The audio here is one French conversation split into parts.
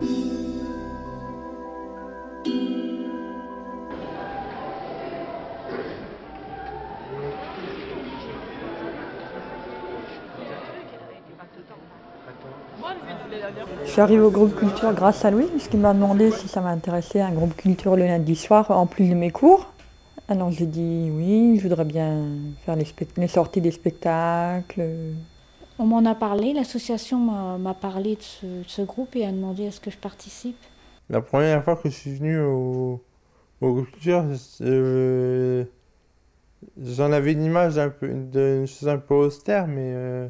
Je suis arrivée au groupe culture grâce à lui, puisqu'il m'a demandé si ça m'intéressait un groupe culture le lundi soir en plus de mes cours. Alors j'ai dit oui, je voudrais bien faire les sorties des spectacles. On m'en a parlé, l'association m'a parlé de ce groupe et a demandé à ce que je participe. La première fois que je suis venu au groupe culture, j'en avais une image d'une chose un peu austère, mais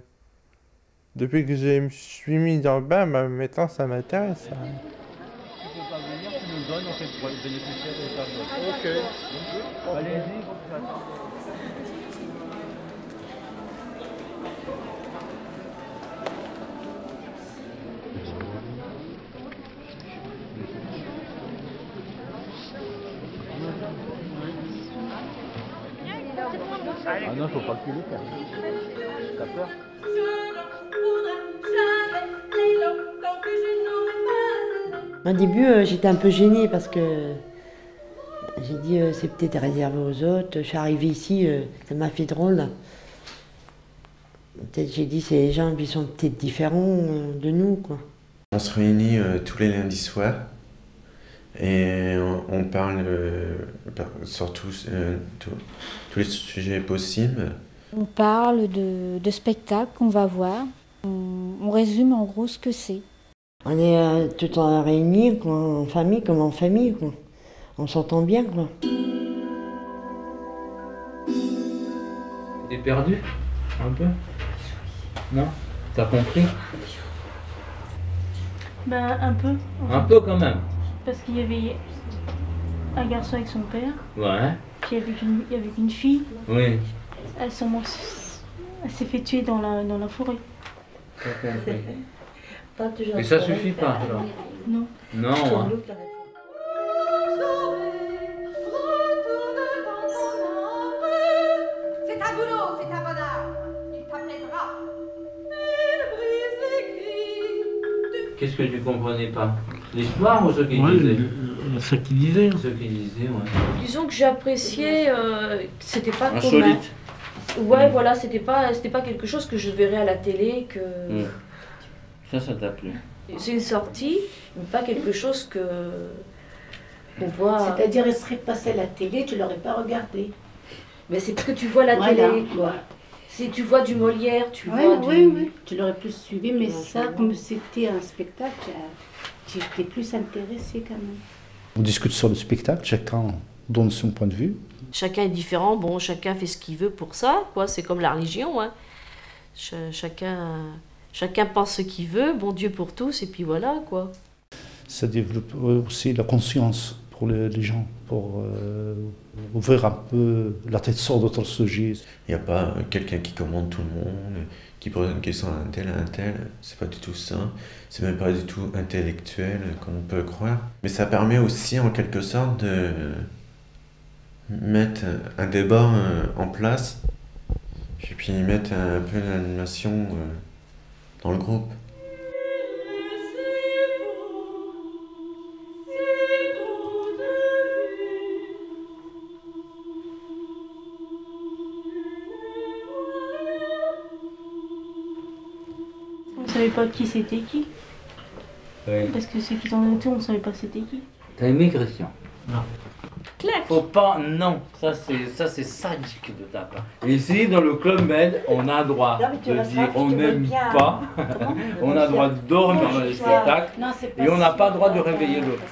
depuis que je me suis mis dans le bain, maintenant ça m'intéresse. Tu peux pas venir, tu nous donnes, on fait bénéficier de ta voix. Ok. Allez-y. Ah non, faut pas que tu le fasses. T'as peur? Au début, j'étais un peu gênée parce que j'ai dit c'est peut-être réservé aux autres. Je suis arrivée ici, ça m'a fait drôle. Peut-être j'ai dit ces gens qui sont peut-être différents de nous, quoi. On se réunit tous les lundis soirs et on parle sur tous les sujets possibles. On parle de spectacles qu'on va voir. On résume en gros ce que c'est. On est tout le temps réunis, quoi, en famille comme en famille, quoi. On s'entend bien, quoi. T'es perdu? Un peu? Non? T'as compris? Ben, un peu. Un peu quand même. Parce qu'il y avait un garçon avec son père, Ouais. puis il y avait une fille. Oui. Elle s'est fait tuer dans la forêt. T'as compris. Et ça suffit pas, alors? Non. Non, hein. C'est un boulot, c'est un bonheur. Il t'apaisera. Qu'est-ce que tu comprenais pas? L'histoire ou ce qu'il disait? Ce qu'il disait. Ce qu'il disait, ouais. Disons que j'appréciais, c'était pas commun. Insolite. Ouais, voilà, c'était pas quelque chose que je verrais à la télé, que... Ça t'a plu? C'est une sortie, mais pas quelque chose qu'on voit... C'est-à-dire, elle serait passée à la télé, tu l'aurais pas regardé. Mais c'est parce que tu vois la télé, quoi. Si tu vois du Molière, tu vois du... Oui, tu l'aurais plus suivi, mais ça, comme c'était un spectacle, j'étais plus intéressée quand même. On discute sur le spectacle, chacun donne son point de vue. Chacun est différent, bon, chacun fait ce qu'il veut pour ça, quoi. C'est comme la religion, hein. Chacun pense ce qu'il veut, bon Dieu pour tous, et puis voilà, quoi. Ça développe aussi la conscience pour les gens, pour ouvrir un peu la tête sur d'autres sujets. Il n'y a pas quelqu'un qui commande tout le monde, qui pose une question à un tel, c'est pas du tout ça. C'est même pas du tout intellectuel, comme on peut croire. Mais ça permet aussi, en quelque sorte, de mettre un débat en place, et puis mettre un peu d'animation dans le groupe. On savait pas qui c'était qui. Oui. Parce que ceux qui en étaient, on savait pas c'était qui. T'as aimé Christian? Non. Clac. Faut pas, non, ça c'est sadique de ta part. Ici, dans le Club Med, on a droit de dire on n'aime pas, on a droit de dormir dans les spectacles, et on n'a pas le droit de réveiller l'autre.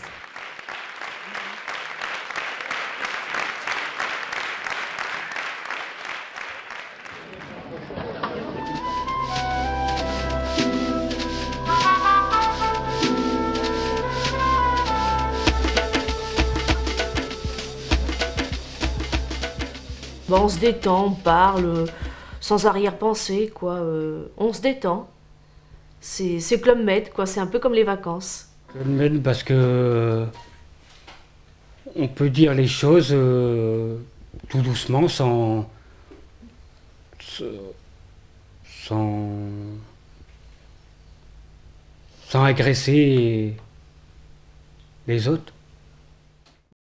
Bon, on se détend, on parle, sans arrière-pensée, quoi. On se détend. C'est Club Med, quoi. C'est un peu comme les vacances. Club Med parce que on peut dire les choses tout doucement, sans agresser les autres.